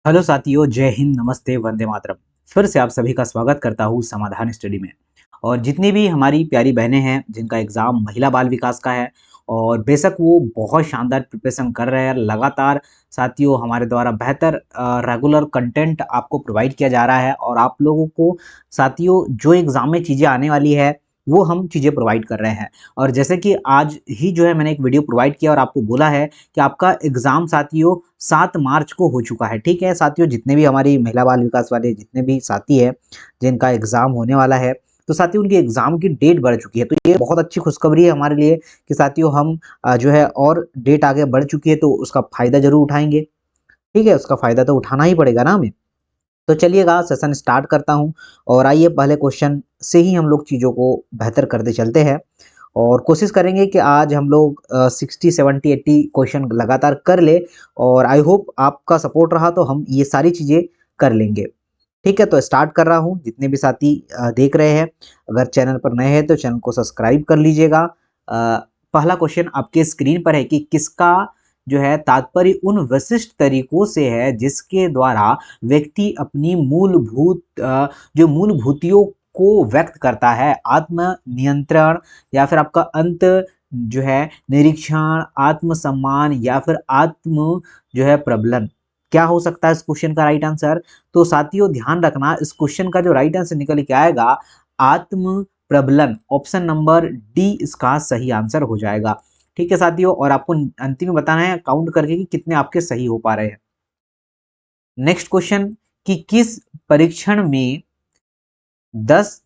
Hello साथियों, जय हिंद, नमस्ते, वंदे मातरम। फिर से आप सभी का स्वागत करता हूँ समाधान स्टडी में। और जितनी भी हमारी प्यारी बहनें हैं जिनका एग्ज़ाम महिला बाल विकास का है और बेशक वो बहुत शानदार प्रिपरेशन कर रहे हैं लगातार। साथियों, हमारे द्वारा बेहतर रेगुलर कंटेंट आपको प्रोवाइड किया जा रहा है और आप लोगों को साथियों जो एग्ज़ाम में चीज़ें आने वाली है वो हम चीज़ें प्रोवाइड कर रहे हैं। और जैसे कि आज ही जो है मैंने एक वीडियो प्रोवाइड किया और आपको बोला है कि आपका एग्ज़ाम साथियों 7 मार्च को हो चुका है। ठीक है साथियों, जितने भी हमारी महिला बाल विकास वाले जितने भी साथी हैं जिनका एग्ज़ाम होने वाला है, तो साथियों उनकी एग्ज़ाम की डेट बढ़ चुकी है। तो ये बहुत अच्छी खुशखबरी है हमारे लिए कि साथियों हम जो है और डेट आगे बढ़ चुकी है तो उसका फ़ायदा ज़रूर उठाएँगे। ठीक है, उसका फ़ायदा तो उठाना ही पड़ेगा ना हमें। तो चलिएगा सेशन स्टार्ट करता हूँ और आइए पहले क्वेश्चन से ही हम लोग चीज़ों को बेहतर करते चलते हैं। और कोशिश करेंगे कि आज हम लोग 60, 70, 80 क्वेश्चन लगातार कर ले और आई होप आपका सपोर्ट रहा तो हम ये सारी चीज़ें कर लेंगे। ठीक है, तो स्टार्ट कर रहा हूँ। जितने भी साथी देख रहे हैं, अगर चैनल पर नए हैं तो चैनल को सब्सक्राइब कर लीजिएगा। पहला क्वेश्चन आपके स्क्रीन पर है कि किसका जो है तात्पर्य उन विशिष्ट तरीकों से है जिसके द्वारा व्यक्ति अपनी जो मूलभूतियों को व्यक्त करता है। आत्म नियंत्रण या फिर आपका अंत जो है निरीक्षण, आत्मसम्मान या फिर आत्म जो है प्रबलन। क्या हो सकता है इस क्वेश्चन का राइट आंसर? तो साथियों ध्यान रखना, इस क्वेश्चन का जो राइट आंसर निकल के आएगा आत्म प्रबलन। ऑप्शन नंबर डी इसका सही आंसर हो जाएगा। ठीक है साथियों, और आपको अंतिम में बताना है काउंट करके कि कितने आपके सही हो पा रहे हैं। नेक्स्ट क्वेश्चन कि किस परीक्षण में 10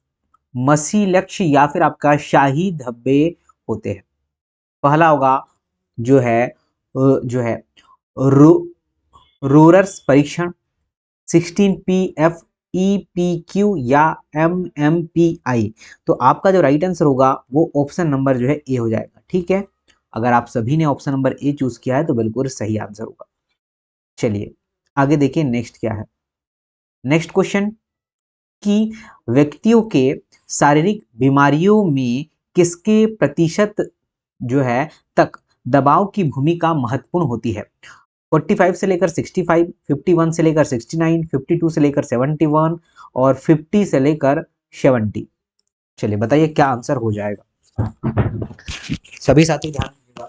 मसी लक्ष्य या फिर आपका शाही धब्बे होते हैं? पहला होगा जो है जो है रू रूरर्स परीक्षण, 16 PF, EPQ या MMPI। तो आपका जो राइट आंसर होगा वो ऑप्शन नंबर जो है ए हो जाएगा। ठीक है, अगर आप सभी ने ऑप्शन नंबर ए चूज किया है तो बिल्कुल सही आंसर होगा। चलिए आगे देखिए नेक्स्ट क्या है। नेक्स्ट क्वेश्चन कि व्यक्तियों के शारीरिक बीमारियों में किसके प्रतिशत जो है तक दबाव की भूमिका महत्वपूर्ण होती है? 45 से लेकर 65, 51 से लेकर 69, 52 से लेकर 71 और 50 से लेकर 70। चलिए बताइए क्या आंसर हो जाएगा। सभी साथी ध्यान दीजिएगा।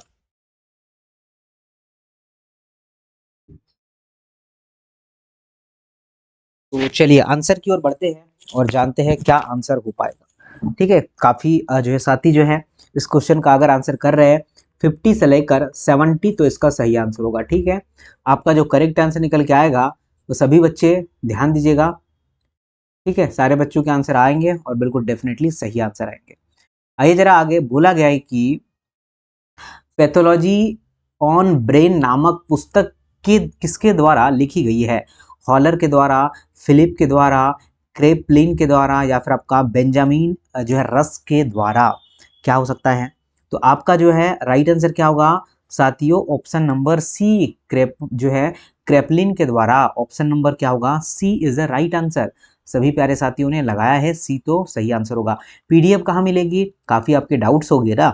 तो चलिए आंसर की ओर बढ़ते हैं और जानते हैं क्या आंसर हो पाएगा। ठीक है, काफी जो है साथी जो है इस क्वेश्चन का अगर आंसर कर रहे हैं 50 से लेकर 70 तो इसका सही आंसर होगा। ठीक है, आपका जो करेक्ट आंसर निकल के आएगा तो सभी बच्चे ध्यान दीजिएगा। ठीक है, सारे बच्चों के आंसर आएंगे और बिल्कुल डेफिनेटली सही आंसर आएंगे। आइए जरा आगे बोला गया है कि पैथोलॉजी ऑन ब्रेन नामक पुस्तक किसके द्वारा लिखी गई है? हॉलर के द्वारा, फिलिप के द्वारा, क्रेपलिन के द्वारा या फिर आपका बेंजामिन जो है रस के द्वारा। क्या हो सकता है? तो आपका जो है राइट आंसर क्या होगा साथियों? ऑप्शन नंबर सी, जो है क्रेपलिन के द्वारा। ऑप्शन नंबर क्या होगा? सी इज द राइट आंसर। सभी प्यारे साथियों ने लगाया है सी, तो सही आंसर होगा। पीडीएफ कहाँ मिलेगी? काफी आपके डाउट्स हो गए ना,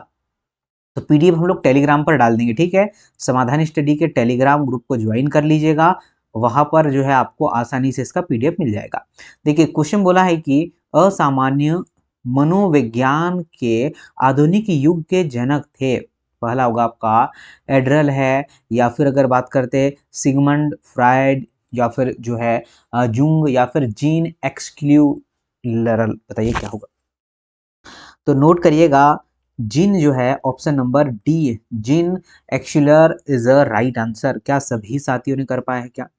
तो पीडीएफ हम लोग टेलीग्राम पर डाल देंगे। ठीक है, समाधान स्टडी के टेलीग्राम ग्रुप को ज्वाइन कर लीजिएगा, वहां पर जो है आपको आसानी से इसका पीडीएफ मिल जाएगा। देखिए क्वेश्चन बोला है कि असामान्य मनोविज्ञान के आधुनिक युग के जनक थे। पहला होगा आपका एड्रल है, या फिर अगर बात करते सिगमंड फ्राइड, या फिर जो है जुंग, या फिर जीन एक्सक्ल्यूलरल। बताइए क्या होगा? तो नोट करिएगा, जिन जो है ऑप्शन नंबर डी, जिन एक्सुलर इज अ राइट आंसर। क्या सभी साथियों ने कर पाए हैं क्या?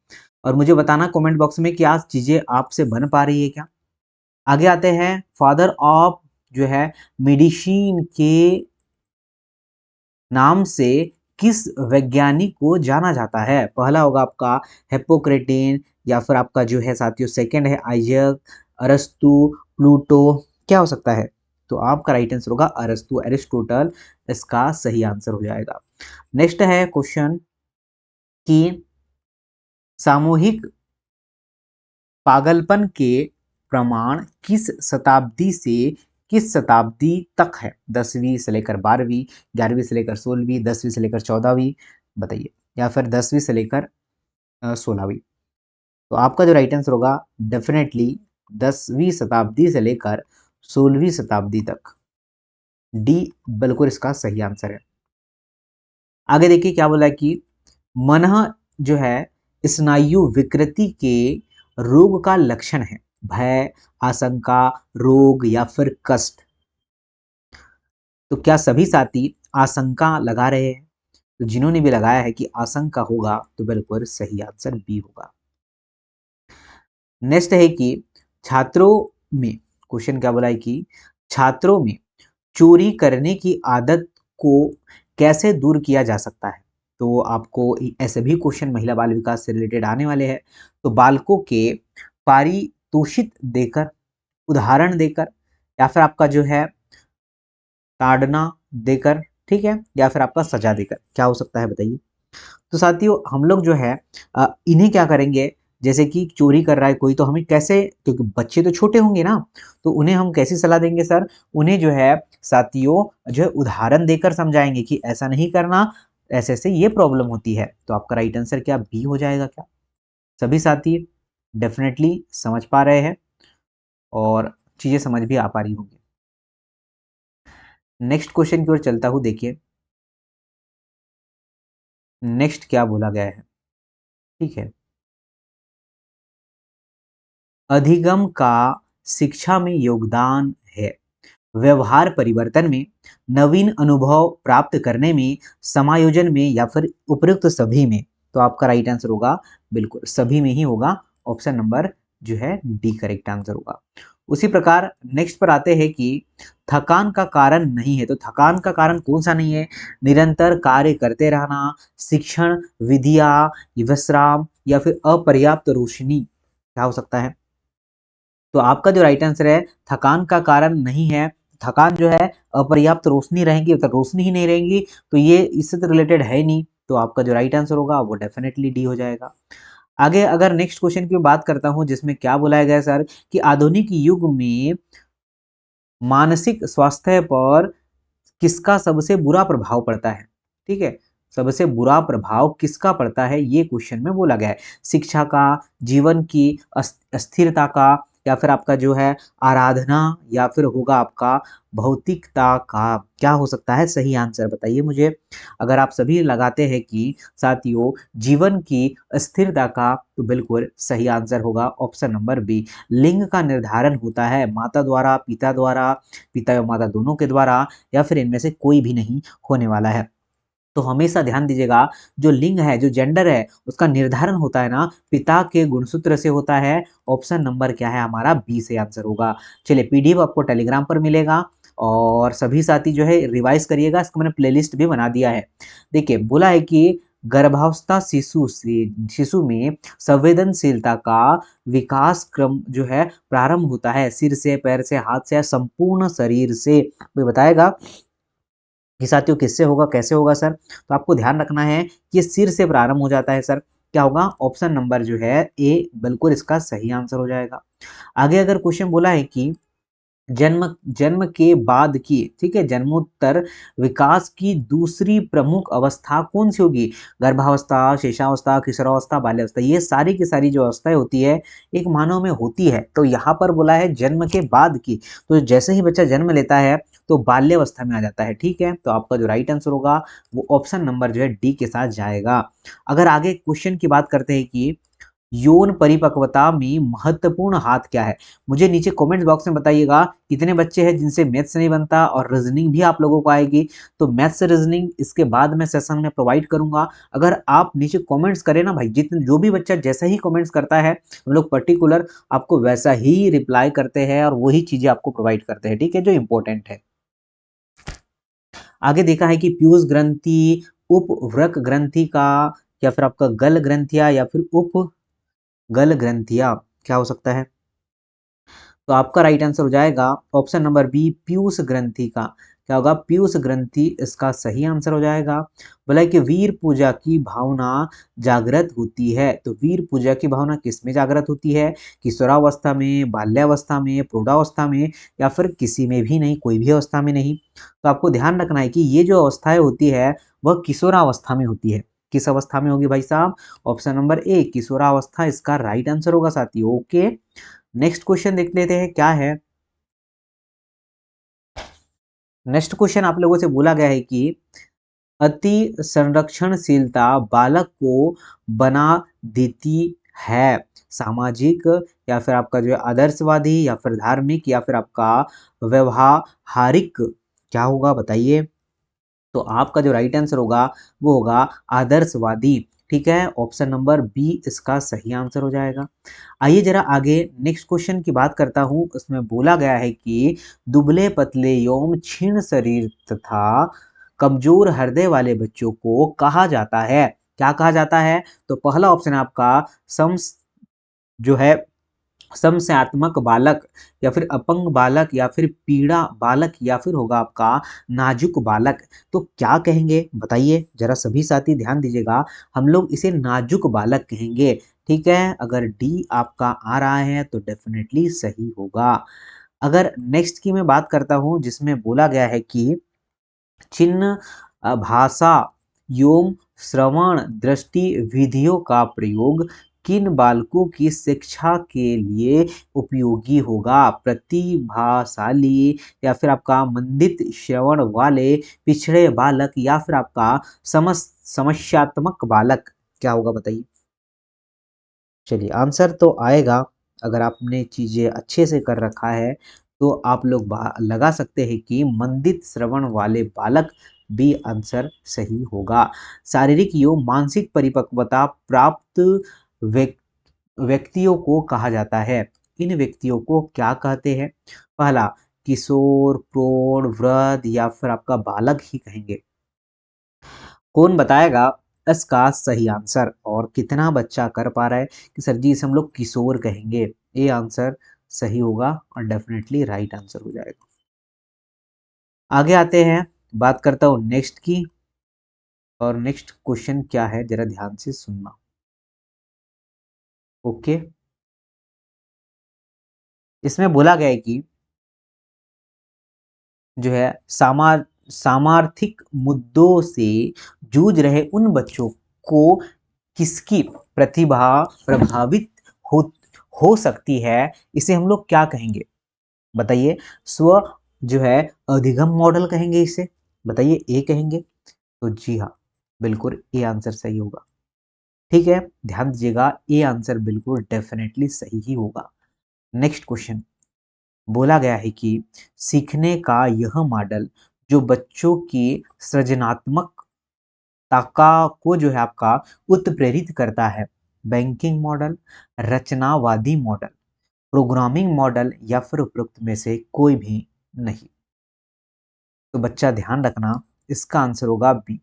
और मुझे बताना कमेंट बॉक्स में कि आज चीजें आपसे बन पा रही है क्या। आगे आते हैं, फादर ऑफ जो है मेडिसिन के नाम से किस वैज्ञानिक को जाना जाता है? पहला होगा आपका हिप्पोक्रेटिन, या फिर आपका जो है साथियों सेकंड है आइजक, अरस्तु, प्लूटो। क्या हो सकता है? तो आपका राइट आंसर होगा अरस्तु, एरिस्टोटल इसका सही आंसर हो जाएगा। नेक्स्ट है क्वेश्चन कि सामूहिक पागलपन के प्रमाण किस शताब्दी तक है? 10वीं से लेकर 12वीं, 11वीं से लेकर 16वीं, 10वीं से लेकर 14वीं। बताइए, या फिर 10वीं से लेकर 16वीं। तो आपका जो राइट आंसर होगा डेफिनेटली 10वीं शताब्दी से लेकर 16वीं शताब्दी तक। डी बिल्कुल इसका सही आंसर है। आगे देखिए क्या बोला है कि मनः जो है स्नायु विकृति के रोग का लक्षण है। भय, आशंका, रोग या फिर कष्ट। तो क्या सभी साथी आशंका लगा रहे हैं? तो जिन्होंने भी लगाया है कि आशंका होगा तो बिल्कुल सही आंसर बी होगा। नेक्स्ट है कि छात्रों में, क्वेश्चन क्या बोला है कि छात्रों में चोरी करने की आदत को कैसे दूर किया जा सकता है? तो आपको ऐसे भी क्वेश्चन महिला बाल विकास से रिलेटेड आने वाले हैं। तो बालकों के पारितोषिक देकर, उदाहरण देकर, या फिर आपका जो है ताड़ना देकर, ठीक है, या फिर आपका सजा देकर, क्या हो सकता है बताइए। तो साथियों हम लोग जो है इन्हें क्या करेंगे, जैसे कि चोरी कर रहा है कोई तो हमें कैसे, क्योंकि बच्चे तो छोटे होंगे ना, तो उन्हें हम कैसी सलाह देंगे सर? उन्हें जो है साथियों जो है उदाहरण देकर समझाएंगे कि ऐसा नहीं करना, ऐसे ऐसे ये प्रॉब्लम होती है। तो आपका राइट आंसर क्या बी हो जाएगा क्या? सभी साथी डेफिनेटली समझ पा रहे हैं और चीजें समझ भी आ पा रही होंगी। नेक्स्ट क्वेश्चन की ओर चलता हूं, देखिए नेक्स्ट क्या बोला गया है। ठीक है, अधिगम का शिक्षा में योगदान है। व्यवहार परिवर्तन में, नवीन अनुभव प्राप्त करने में, समायोजन में, या फिर उपयुक्त सभी में। तो आपका राइट आंसर होगा बिल्कुल सभी में ही होगा। ऑप्शन नंबर जो है डी करेक्ट आंसर होगा। उसी प्रकार नेक्स्ट पर आते हैं कि थकान का कारण नहीं है। तो थकान का कारण कौन सा नहीं है? निरंतर कार्य करते रहना, शिक्षण, विधिया, विश्राम, या फिर अपर्याप्त रोशनी। क्या हो सकता है? तो आपका जो राइट आंसर है थकान का कारण नहीं है। थकान जो है अपर्याप्त रोशनी रहेगी, तो रोशनी ही नहीं रहेगी तो ये इससे तो रिलेटेड है नहीं। तो आपका जो राइट आंसर होगा वो डेफिनेटली डी हो जाएगा। आगे अगर नेक्स्ट क्वेश्चन की बात करता हूं, जिसमें क्या बुलाया गया सर कि आधुनिक युग में मानसिक स्वास्थ्य पर किसका सबसे बुरा प्रभाव पड़ता है? ठीक है, सबसे बुरा प्रभाव किसका पड़ता है ये क्वेश्चन में बोला गया है। शिक्षा का, जीवन की अस्थिरता का, या फिर आपका जो है आराधना, या फिर होगा आपका भौतिकता का। क्या हो सकता है सही आंसर बताइए मुझे। अगर आप सभी लगाते हैं कि साथियों जीवन की स्थिरता का, तो बिल्कुल सही आंसर होगा ऑप्शन नंबर बी। लिंग का निर्धारण होता है माता द्वारा, पिता द्वारा, पिता एवं माता दोनों के द्वारा, या फिर इनमें से कोई भी नहीं होने वाला है। तो हमेशा ध्यान दीजिएगा, जो लिंग है, जो जेंडर है, उसका निर्धारण होता है ना पिता के गुणसूत्र से होता है। ऑप्शन नंबर क्या है हमारा बी से आंसर होगा। चलिए पीडीएफ आपको टेलीग्राम पर मिलेगा और सभी साथी जो है रिवाइज करिएगा, इसको मैंने प्लेलिस्ट भी बना दिया है। देखिए बोला है कि गर्भावस्था शिशु में संवेदनशीलता का विकास क्रम जो है प्रारंभ होता है सिर से, पैर से, हाथ से, या संपूर्ण शरीर से। कोई बताएगा कि साथियों किससे होगा, कैसे होगा सर? तो आपको ध्यान रखना है कि ये सिर से प्रारंभ हो जाता है सर। क्या होगा? ऑप्शन नंबर जो है ए बिल्कुल इसका सही आंसर हो जाएगा। आगे अगर क्वेश्चन बोला है कि जन्म जन्म के बाद की, ठीक है, जन्मोत्तर विकास की दूसरी प्रमुख अवस्था कौन सी होगी? गर्भावस्था, शेषावस्था, किशोरावस्था, बाल्यावस्था, ये सारी की सारी जो अवस्थाएं होती है एक मानव में होती है। तो यहाँ पर बोला है जन्म के बाद की, तो जैसे ही बच्चा जन्म लेता है तो बाल्यावस्था में आ जाता है। ठीक है, तो आपका जो राइट आंसर होगा वो ऑप्शन नंबर जो है डी के साथ जाएगा। अगर आगे क्वेश्चन की बात करते हैं कि यौन परिपक्वता में महत्वपूर्ण हाथ क्या है? मुझे नीचे कमेंट बॉक्स में बताइएगा कितने बच्चे हैं जिनसे मैथ्स नहीं बनता, और रीजनिंग भी आप लोगों को आएगी। तो मैथ्स रीजनिंग इसके बाद मैं सेशन में प्रोवाइड करूंगा। अगर आप नीचे कमेंट्स करें ना भाई, जितने जो भी बच्चा जैसा ही कमेंट्स करता है हम लोग पर्टिकुलर आपको वैसा ही रिप्लाई करते हैं और वही चीजें आपको प्रोवाइड करते हैं, ठीक है, जो इंपॉर्टेंट है। आगे देखा है कि पीयूष ग्रंथि, उपवृक ग्रंथि का, या फिर आपका गल ग्रंथिया, या फिर उप गल ग्रंथिया, क्या हो सकता है? तो आपका राइट आंसर हो जाएगा ऑप्शन नंबर बी पीयूष ग्रंथि का। क्या होगा? पीयूष ग्रंथि इसका सही आंसर हो जाएगा। बोला है कि वीर पूजा की भावना जागृत होती है। तो वीर पूजा की भावना किस में जागृत होती है? किशोरावस्था में, बाल्यावस्था में, प्रौढ़ावस्था में, या फिर किसी में भी नहीं, कोई भी अवस्था में नहीं। तो आपको ध्यान रखना है कि ये जो अवस्थाएं होती है वह किशोरावस्था में होती है। किस अवस्था में होगी भाई साहब? ऑप्शन नंबर ए किशोरावस्था इसका राइट आंसर होगा साथियों। ओके, नेक्स्ट क्वेश्चन देख लेते हैं क्या है। नेक्स्ट क्वेश्चन आप लोगों से बोला गया है कि अति संरक्षणशीलता बालक को बना देती है सामाजिक, या फिर आपका जो है आदर्शवादी, या फिर धार्मिक, या फिर आपका व्यवहारिक, क्या होगा बताइए? तो आपका जो राइट आंसर होगा वो होगा आदर्शवादी। ठीक है, ऑप्शन नंबर बी इसका सही आंसर हो जाएगा। आइए जरा आगे नेक्स्ट क्वेश्चन की बात करता हूं। उसमें बोला गया है कि दुबले पतले एवं क्षीण शरीर तथा कमजोर हृदय वाले बच्चों को कहा जाता है, क्या कहा जाता है? तो पहला ऑप्शन आपका सम जो है समस्यात्मक बालक, या फिर अपंग बालक, या फिर पीड़ा बालक, या फिर होगा आपका नाजुक बालक। तो क्या कहेंगे बताइए जरा, सभी साथी ध्यान दीजिएगा। हम लोग इसे नाजुक बालक कहेंगे। ठीक है, अगर डी आपका आ रहा है तो डेफिनेटली सही होगा। अगर नेक्स्ट की मैं बात करता हूं जिसमें बोला गया है कि चिन्ह भाषा एवं श्रवण दृष्टि विधियों का प्रयोग किन बालकों की शिक्षा के लिए उपयोगी होगा? प्रतिभाशाली, या फिर आपका मंदित श्रवण वाले पिछड़े बालक, या फिर आपका समस्यात्मक बालक, क्या होगा बताइए? चलिए आंसर तो आएगा, अगर आपने चीजें अच्छे से कर रखा है तो आप लोग लगा सकते हैं कि मंदित श्रवण वाले बालक बी आंसर सही होगा। शारीरिक एवं मानसिक परिपक्वता प्राप्त व्यक, व्यक्तियों को कहा जाता है। इन व्यक्तियों को क्या कहते हैं? पहला किशोर, प्रौढ़, वृद्ध, या फिर आपका बालक ही कहेंगे? कौन बताएगा इसका सही आंसर, और कितना बच्चा कर पा रहा है कि सर जी इसे हम लोग किशोर कहेंगे? ये आंसर सही होगा और डेफिनेटली राइट आंसर हो जाएगा। आगे आते हैं, बात करता हूं नेक्स्ट की। और नेक्स्ट क्वेश्चन क्या है जरा ध्यान से सुनना। ओके, इसमें बोला गया है कि जो है सामार्थिक मुद्दों से जूझ रहे उन बच्चों को किसकी प्रतिभा प्रभावित हो हो सकती है, इसे हम लोग क्या कहेंगे बताइए? स्व जो है अधिगम मॉडल कहेंगे इसे? बताइए, ए कहेंगे? तो जी हाँ, बिल्कुल ए आंसर सही होगा। ठीक है, ध्यान दीजिएगा, ए आंसर बिल्कुल डेफिनेटली सही ही होगा। नेक्स्ट क्वेश्चन बोला गया है कि सीखने का यह मॉडल जो बच्चों की सृजनात्मकता को जो है आपका उत्प्रेरित करता है, बैंकिंग मॉडल, रचनावादी मॉडल, प्रोग्रामिंग मॉडल, या फिर उपरोक्त में से कोई भी नहीं? तो बच्चा ध्यान रखना, इसका आंसर होगा बी।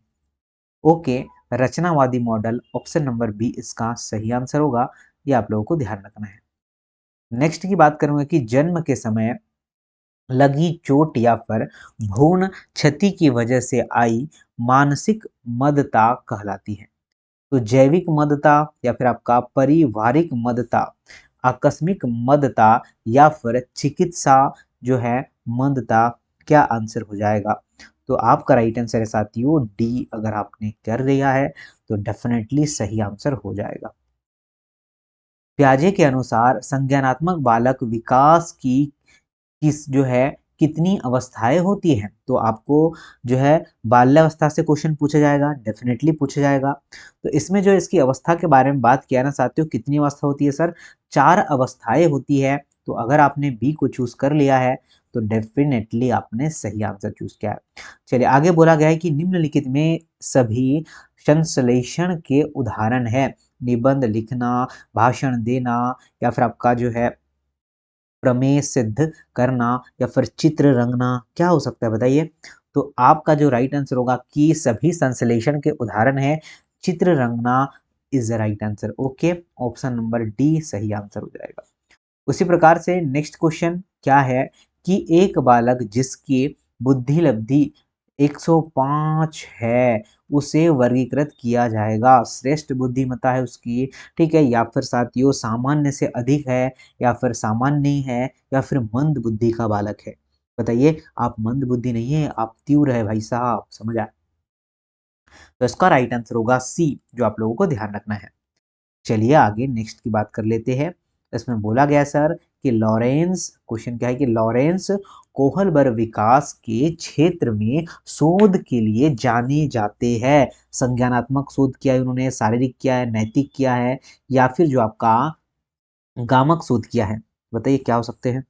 ओके, रचनावादी मॉडल ऑप्शन नंबर बी इसका सही आंसर होगा। ये आप लोगों को ध्यान रखना है। नेक्स्ट की बात करूंगा कि जन्म के समय लगी चोट या फिर भ्रूण क्षति की वजह से आई मानसिक मदता कहलाती है। तो जैविक मदता, या फिर आपका पारिवारिक मदता, आकस्मिक मदता, या फिर चिकित्सा जो है मदता, क्या आंसर हो जाएगा? तो आपका राइट आंसर है साथियों डी। अगर आपने कर लिया है तो डेफिनेटली सही आंसर हो जाएगा। प्याजे के अनुसार संज्ञानात्मक बालक विकास की किस जो है कितनी अवस्थाएं होती हैं? तो आपको जो है बाल्यावस्था से क्वेश्चन पूछा जाएगा, डेफिनेटली पूछा जाएगा। तो इसमें जो इसकी अवस्था के बारे में बात किया ना साथियों, कितनी अवस्था होती है सर? 4 अवस्थाएं होती है। तो अगर आपने बी को चूज कर लिया है तो डेफिनेटली आपने सही आंसर चूज किया है। चलिए आगे बोला गया है कि निम्नलिखित में सभी संश्लेषण के उदाहरण है। निबंध लिखना, भाषण देना, या फिर आपका जो है प्रमेय सिद्ध करना, या फिर चित्र रंगना, क्या हो सकता है बताइए? तो आपका जो राइट आंसर होगा कि सभी संश्लेषण के उदाहरण है चित्र रंगना is the right answer. Okay, option number D सही आंसर हो जाएगा। उसी प्रकार से नेक्स्ट क्वेश्चन क्या है कि एक बालक जिसकी बुद्धि लब्धि 105 है उसे वर्गीकृत किया जाएगा। श्रेष्ठ बुद्धिमत्ता है उसकी, ठीक है, या फिर साथियों सामान्य से अधिक है, या फिर सामान्य नहीं है, या फिर मंद बुद्धि का बालक है? बताइए, आप मंद बुद्धि नहीं है, आप तीव्र है भाई साहब, समझ आए? तो इसका राइट आंसर होगा सी, जो आप लोगों को ध्यान रखना है। चलिए आगे नेक्स्ट की बात कर लेते हैं। इसमें बोला गया सर कि लॉरेंस, क्वेश्चन क्या है कि लॉरेंस कोहलबर विकास के क्षेत्र में शोध के लिए जाने जाते हैं। संज्ञानात्मक शोध किया है उन्होंने, शारीरिक किया है, नैतिक किया है, या फिर जो आपका गामक शोध किया है। बताइए क्या हो सकते हैं।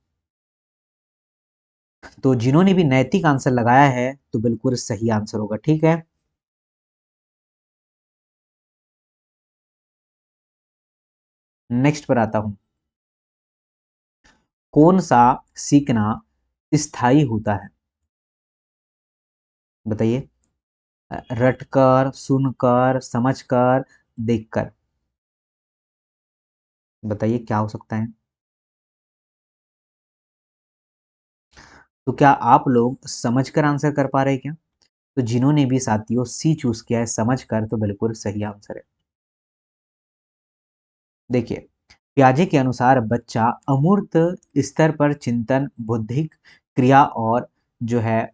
तो जिन्होंने भी नैतिक आंसर लगाया है तो बिल्कुल सही आंसर होगा, ठीक है। नेक्स्ट पर आता हूं। कौन सा सीखना स्थायी होता है? बताइए। रटकर, सुनकर, समझकर, देखकर। बताइए क्या हो सकता है। तो क्या आप लोग समझकर आंसर कर पा रहे हैं क्या? तो जिन्होंने भी साथियों सी चूज किया है समझकर, तो बिल्कुल सही आंसर है। देखिए, पियाजे के अनुसार बच्चा अमूर्त स्तर पर चिंतन, बौद्धिक क्रिया और जो है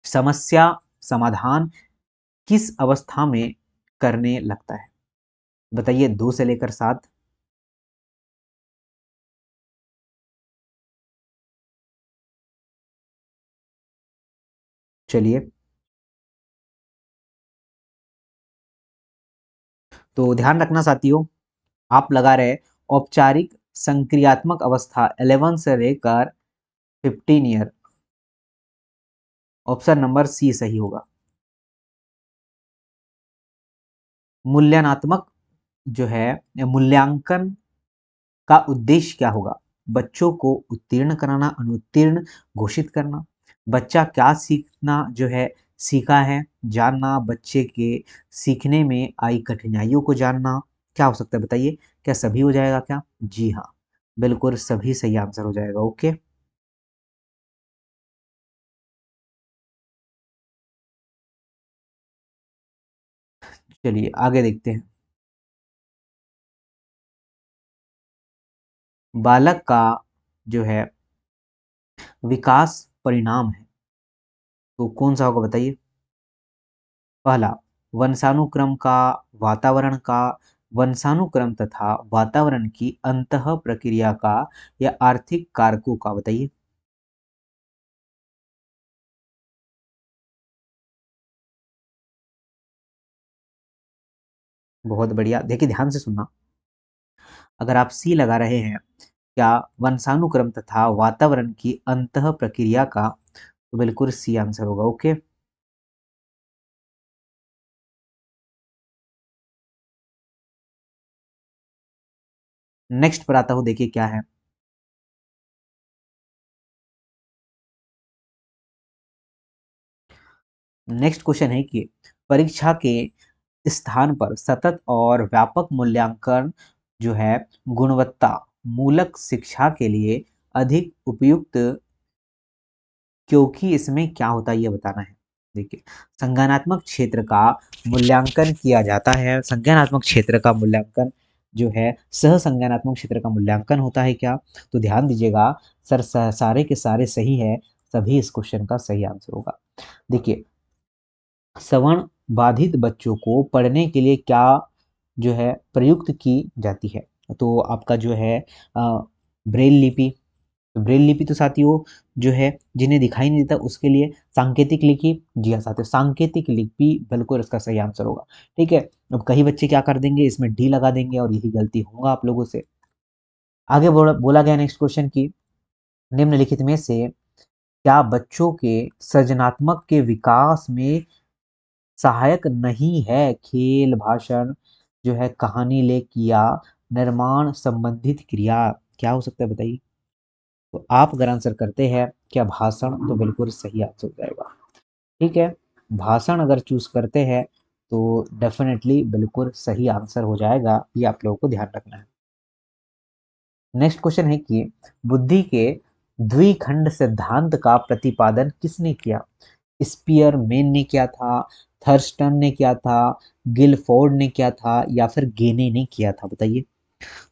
समस्या समाधान किस अवस्था में करने लगता है? बताइए 2 से लेकर 7। चलिए, तो ध्यान रखना साथियों, आप लगा रहे औपचारिक संक्रियात्मक अवस्था 11 से लेकर 15 ईयर। ऑप्शन नंबर सी सही होगा। मूल्यनात्मक जो है मूल्यांकन का उद्देश्य क्या होगा? बच्चों को उत्तीर्ण कराना, अनुत्तीर्ण घोषित करना। बच्चा क्या सीखना जो है सीखा है जानना, बच्चे के सीखने में आई कठिनाइयों को जानना। क्या हो सकता है बताइए, क्या सभी हो जाएगा क्या? जी हाँ, बिल्कुल सभी सही आंसर हो जाएगा। ओके, चलिए आगे देखते हैं। बालक का जो है विकास परिणाम है, तो कौन सा होगा बताइए। पहला वंशानुक्रम का, वातावरण का, वंशानुक्रम तथा वातावरण की अंतः प्रक्रिया का, या आर्थिक कारकों का। बताइए। बहुत बढ़िया, देखिए ध्यान से सुनना। अगर आप सी लगा रहे हैं, क्या वंशानुक्रम तथा वातावरण की अंतः प्रक्रिया का, तो बिल्कुल सी आंसर होगा। ओके, नेक्स्ट पर आता हूं, देखिए क्या है। नेक्स्ट क्वेश्चन है कि परीक्षा के स्थान पर सतत और व्यापक मूल्यांकन जो है गुणवत्ता मूलक शिक्षा के लिए अधिक उपयुक्त, क्योंकि इसमें क्या होता है ये बताना है। देखिए, संज्ञानात्मक क्षेत्र का मूल्यांकन किया जाता है। संज्ञानात्मक क्षेत्र का मूल्यांकन जो है सह संज्ञानात्मक क्षेत्र का मूल्यांकन होता है क्या? तो ध्यान दीजिएगा सर, सारे के सारे सही है, सभी इस क्वेश्चन का सही आंसर होगा। देखिए, श्रवण बाधित बच्चों को पढ़ने के लिए क्या जो है प्रयुक्त की जाती है? तो आपका जो है ब्रेल लिपि। तो ब्रेल लिपि तो साथियों जो है जिन्हें दिखाई नहीं देता उसके लिए सांकेतिक लिपि। जी हाँ साथियों, सांकेतिक लिपि बिल्कुल इसका सही आंसर होगा। ठीक है, अब कई बच्चे क्या कर देंगे, इसमें डी लगा देंगे और यही गलती होगा आप लोगों से। आगे बोला गया नेक्स्ट क्वेश्चन की निम्नलिखित में से क्या बच्चों के सृजनात्मक के विकास में सहायक नहीं है? खेल, भाषण जो है, कहानी लेख या निर्माण संबंधित क्रिया। क्या हो सकता है बताइए। तो आप अगर आंसर करते हैं क्या भाषण, तो बिल्कुल सही आंसर हो जाएगा। ठीक है, भाषण अगर चूज करते हैं तो डेफिनेटली बिल्कुल सही आंसर हो जाएगा, ये आप लोगों को ध्यान रखना है। नेक्स्ट क्वेश्चन है कि बुद्धि के द्विखंड सिद्धांत का प्रतिपादन किसने किया? स्पीयरमैन ने किया था, थर्स्टन ने किया था, गिलफोर्ड ने किया था, या फिर गेने ने किया था? बताइए।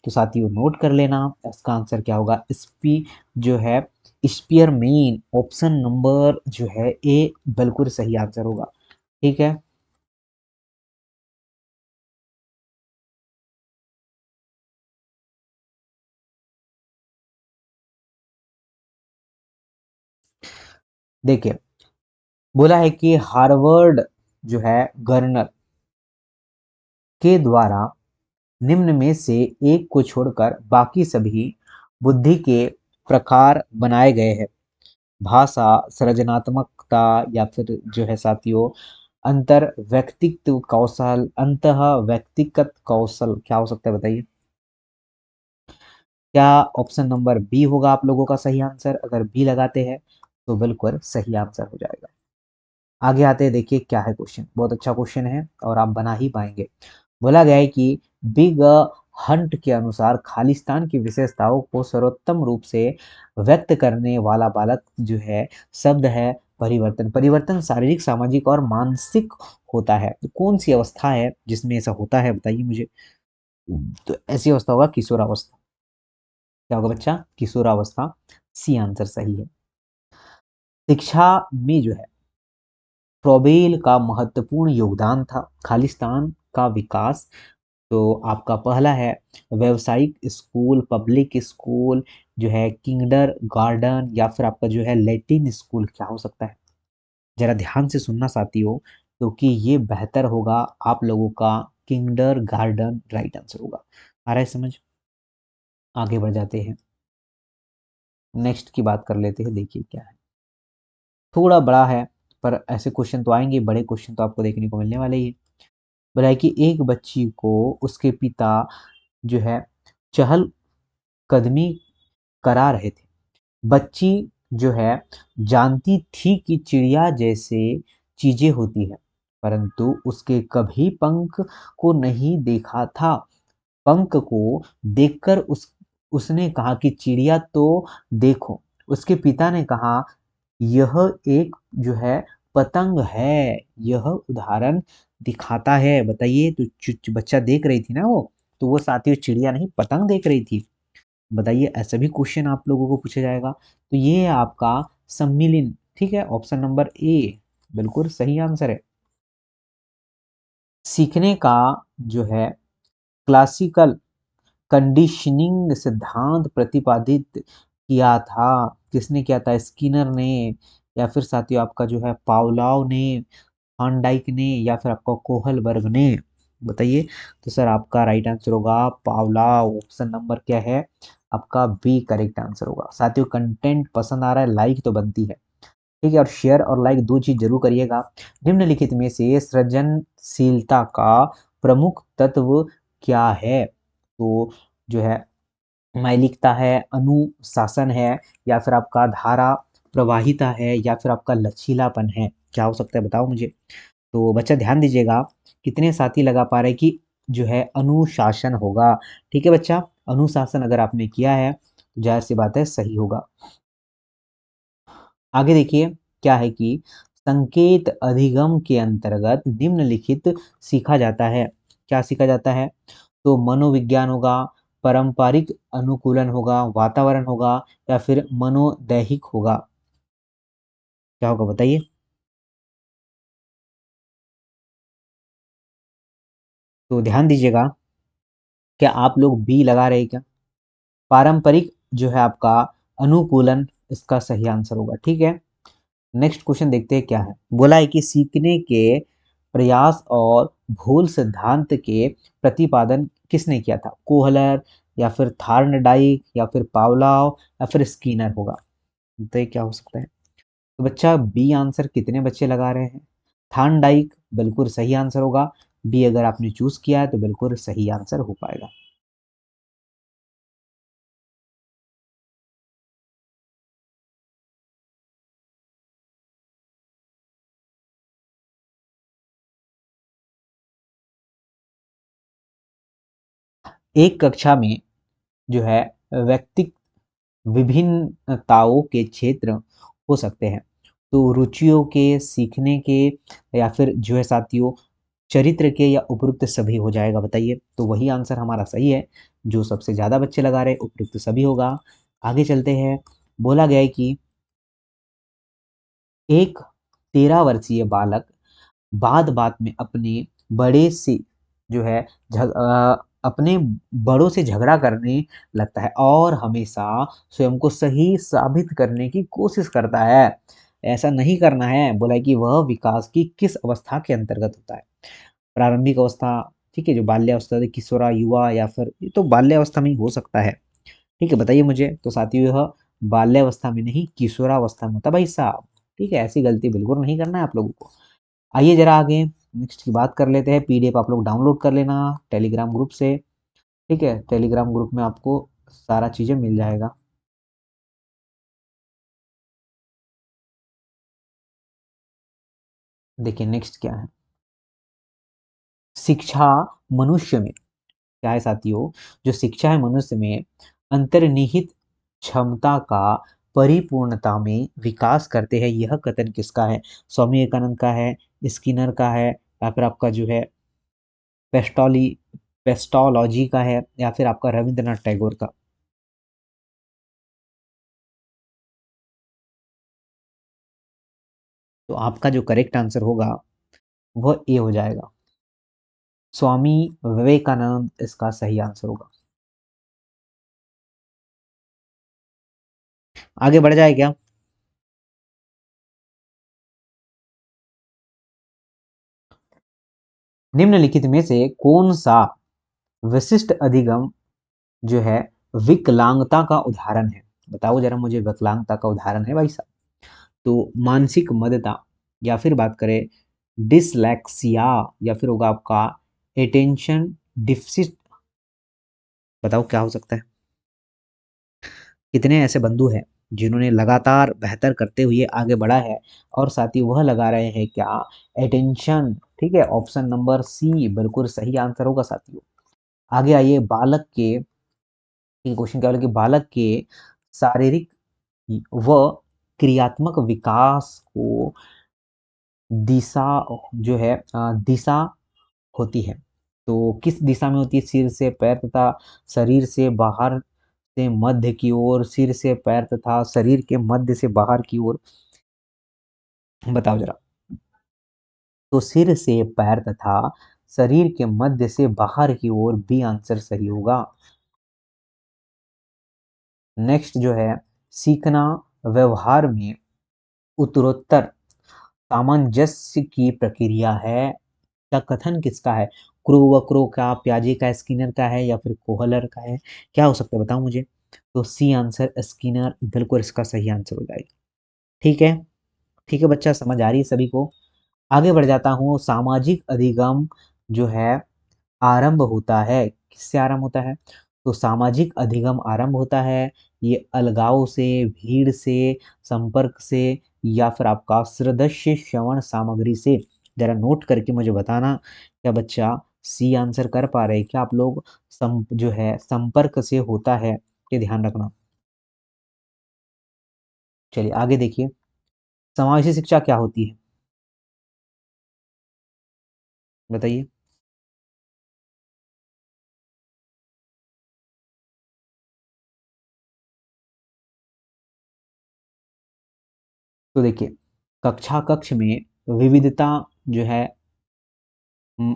तो साथियों नोट कर लेना, इसका आंसर क्या होगा। स्पी जो है स्पीयरमैन, ऑप्शन नंबर जो है ए बिल्कुल सही आंसर होगा। ठीक है, देखिए, बोला है कि हार्वर्ड जो है गर्नर के द्वारा निम्न में से एक को छोड़कर बाकी सभी बुद्धि के प्रकार बनाए गए हैं। भाषा, सृजनात्मकता या फिर जो है साथियों अंतर व्यक्तित्व कौशल, अंतः व्यक्तिगत कौशल क्या हो सकता है बताइए? क्या ऑप्शन नंबर बी होगा आप लोगों का सही आंसर? अगर बी लगाते हैं तो बिल्कुल सही आंसर हो जाएगा। आगे आते हैं, देखिए क्या है क्वेश्चन, बहुत अच्छा क्वेश्चन है और आप बना ही पाएंगे। बोला गया है कि बिग हंट के अनुसार खालिस्तान की विशेषताओं को सर्वोत्तम रूप से व्यक्त करने वाला बालक जो है शब्द है परिवर्तन। परिवर्तन शारीरिक, सामाजिक और मानसिक होता है। तो कौन सी अवस्था है जिसमें ऐसा होता है बताइए मुझे? तो ऐसी अवस्था होगा किशोरावस्था। क्या होगा बच्चा? किशोरावस्था। सी आंसर सही है। शिक्षा में जो है फ्रोबेल का महत्वपूर्ण योगदान था खालिस्तान का विकास। तो आपका पहला है व्यावसायिक स्कूल, पब्लिक स्कूल, जो है किंडर गार्डन, या फिर आपका जो है लैटिन स्कूल क्या हो सकता है? जरा ध्यान से सुनना साथियों, क्योंकि ये बेहतर होगा आप लोगों का। किंडर गार्डन राइट आंसर होगा। आ रहा है समझ? आगे बढ़ जाते हैं, नेक्स्ट की बात कर लेते हैं। देखिए क्या है, थोड़ा बड़ा है पर ऐसे क्वेश्चन तो आएंगे, बड़े क्वेश्चन तो आपको देखने को मिलने वाले ही है। बताया कि एक बच्ची को उसके पिता जो है चहल कदमी करा रहे थे। बच्ची जो है जानती थी कि चिड़िया जैसे चीजें होती है, परंतु उसके कभी पंख को नहीं देखा था। पंख को देखकर उसने कहा कि चिड़िया तो देखो। उसके पिता ने कहा यह एक जो है पतंग है। यह उदाहरण दिखाता है। बताइए, तो बच्चा देख रही थी ना वो, तो वो साथियों चिड़िया नहीं पतंग देख रही थी। बताइए, ऐसा भी क्वेश्चन आप लोगों को पूछा जाएगा। तो ये है आपका सम्मिलन। ठीक है, ऑप्शन नंबर ए बिल्कुल सही आंसर है। सीखने का जो है क्लासिकल कंडीशनिंग सिद्धांत प्रतिपादित किया था। किसने किया था? स्किनर ने, या फिर साथियों आपका जो है पावलोव ने, थॉर्नडाइक ने, या फिर आपका कोहलबर्ग ने? बताइए। तो सर आपका राइट आंसर होगा पावलोव। ऑप्शन नंबर क्या है आपका? बी करेक्ट आंसर होगा। साथियों कंटेंट पसंद आ रहा है, लाइक तो बनती है, ठीक है, और शेयर और लाइक दो चीज जरूर करिएगा। निम्नलिखित में से सृजनशीलता का प्रमुख तत्व क्या है? तो जो है माइलिकता है, अनुशासन है, या फिर आपका धारा प्रवाहिता है, या फिर आपका लचीलापन है? क्या हो सकता है बताओ मुझे? तो बच्चा ध्यान दीजिएगा, कितने साथी लगा पा रहे कि जो है अनुशासन होगा। ठीक है बच्चा, अनुशासन अगर आपने किया है तो जाहिर सी बात है सही होगा। आगे देखिए क्या है कि संकेत अधिगम के अंतर्गत निम्नलिखित सीखा जाता है। क्या सीखा जाता है? तो मनोविज्ञान होगा, पारंपरिक अनुकूलन होगा, वातावरण होगा, या फिर मनोदैहिक होगा? क्या होगा बताइए? तो ध्यान दीजिएगा, क्या आप लोग बी लगा रहे हैं क्या? पारंपरिक जो है आपका अनुकूलन इसका सही आंसर होगा। ठीक है, नेक्स्ट क्वेश्चन देखते हैं क्या है। बोला है कि सीखने के प्रयास और भूल सिद्धांत के प्रतिपादन किसने किया था? कोहलर, या फिर थार्नडाइक, या फिर पावलोव, या फिर स्किनर होगा? तो ये क्या हो सकता है? तो बच्चा बी आंसर कितने बच्चे लगा रहे हैं? थार्नडाइक बिल्कुल सही आंसर होगा। बी अगर आपने चूज किया है तो बिल्कुल सही आंसर हो पाएगा। एक कक्षा में जो है व्यक्ति विभिन्नताओं के क्षेत्र हो सकते हैं। तो रुचियों के, सीखने के, या फिर जो है साथियों चरित्र के, या उपयुक्त सभी हो जाएगा? बताइए। तो वही आंसर हमारा सही है, जो सबसे ज्यादा बच्चे लगा रहे उपयुक्त सभी होगा। आगे चलते हैं। बोला गया है कि एक 13 वर्षीय बालक बात बात में बड़े से जो है अपने बड़ों से झगड़ा करने लगता है और हमेशा स्वयं को सही साबित करने की कोशिश करता है। ऐसा नहीं करना है, बोला है कि वह विकास की किस अवस्था के अंतर्गत होता है। प्रारंभिक अवस्था, ठीक है, जो बाल्यावस्था है, किशोरा, युवा, या फिर ये तो बाल्यावस्था में ही हो सकता है। ठीक है, बताइए मुझे। तो साथियों यह बाल्यावस्था में नहीं किशोरावस्था में होता है भाई साहब। ठीक है, ऐसी गलती बिल्कुल नहीं करना है आप लोगों को। आइए जरा आगे नेक्स्ट की बात कर लेते हैं। पीडीएफ आप लोग डाउनलोड कर लेना टेलीग्राम ग्रुप से। ठीक है, टेलीग्राम ग्रुप में आपको सारा चीजें मिल जाएगा। देखिए नेक्स्ट क्या है। शिक्षा मनुष्य में क्या है साथियों, जो शिक्षा है मनुष्य में अंतर्निहित क्षमता का परिपूर्णता में विकास करते हैं। यह कथन किसका है? स्वामी विवेकानंद का है, स्किनर का है, या फिर आपका जो है पेस्टोली पेस्टोलॉजी का है, या फिर आपका रविंद्रनाथ टैगोर का। तो आपका जो करेक्ट आंसर होगा वह ए हो जाएगा। स्वामी विवेकानंद इसका सही आंसर होगा। आगे बढ़ जाए क्या? निम्नलिखित में से कौन सा विशिष्ट अधिगम जो है विकलांगता का उदाहरण है? बताओ जरा मुझे, विकलांगता का उदाहरण है भाई साहब। तो मानसिक मदता, या फिर बात करें डिसलेक्सिया, या फिर होगा आपका अटेंशन डिफिसिट। बताओ क्या हो सकता है? कितने ऐसे बंधु हैं जिन्होंने लगातार बेहतर करते हुए आगे बढ़ा है, और साथ ही वह लगा रहे हैं क्या? अटेंशन। ठीक है, ऑप्शन नंबर सी बिल्कुल सही आंसर होगा साथियों। आगे आइए, बालक के क्वेश्चन क्या बोला कि बालक के शारीरिक व क्रियात्मक विकास को दिशा जो है दिशा होती है। तो किस दिशा में होती है? सिर से पैर तथा शरीर से बाहर से मध्य की ओर, सिर से पैर तथा शरीर के मध्य से बाहर की ओर। बताओ जरा। तो सिर से पैर तथा शरीर के मध्य से बाहर की ओर बी आंसर सही होगा। नेक्स्ट जो है, सीखना व्यवहार में उत्तरोत्तर सामंजस्य की प्रक्रिया है। का कथन किसका है? क्रो व क्रो का, प्याजे का, स्किनर का है, या फिर कोहलर का है? क्या हो सकता है बताओ मुझे। तो सी आंसर स्किनर बिल्कुल इसका सही आंसर हो जाएगा। ठीक है, ठीक है बच्चा, समझ आ रही है सभी को? आगे बढ़ जाता हूँ। सामाजिक अधिगम जो है आरंभ होता है, किससे आरंभ होता है? तो सामाजिक अधिगम आरंभ होता है ये अलगाव से, भीड़ से, संपर्क से, या फिर आपका सदृश्य श्रवण सामग्री से। जरा नोट करके मुझे बताना, क्या बच्चा सी आंसर कर पा रहे हैं क्या आप लोग? जो है संपर्क से होता है, ये ध्यान रखना। चलिए आगे देखिए, समावेशी शिक्षा क्या होती है? बताइए। तो देखिए, कक्षा कक्ष में विविधता जो है म,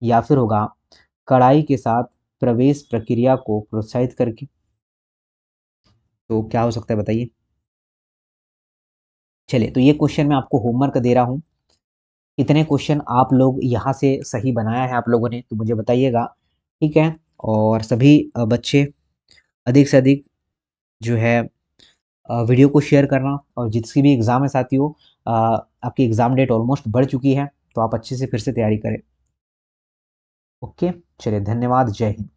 या फिर होगा कड़ाई के साथ प्रवेश प्रक्रिया को प्रोत्साहित करके। तो क्या हो सकता है बताइए। चलिए, तो ये क्वेश्चन मैं आपको होमवर्क दे रहा हूँ। कितने क्वेश्चन आप लोग यहाँ से सही बनाया है आप लोगों ने, तो मुझे बताइएगा। ठीक है, और सभी बच्चे अधिक से अधिक जो है वीडियो को शेयर करना, और जिसकी भी एग्ज़ाम है साथियों, आपकी एग्ज़ाम डेट ऑलमोस्ट बढ़ चुकी है, तो आप अच्छे से फिर से तैयारी करें। ओके, चलिए धन्यवाद, जय हिंद।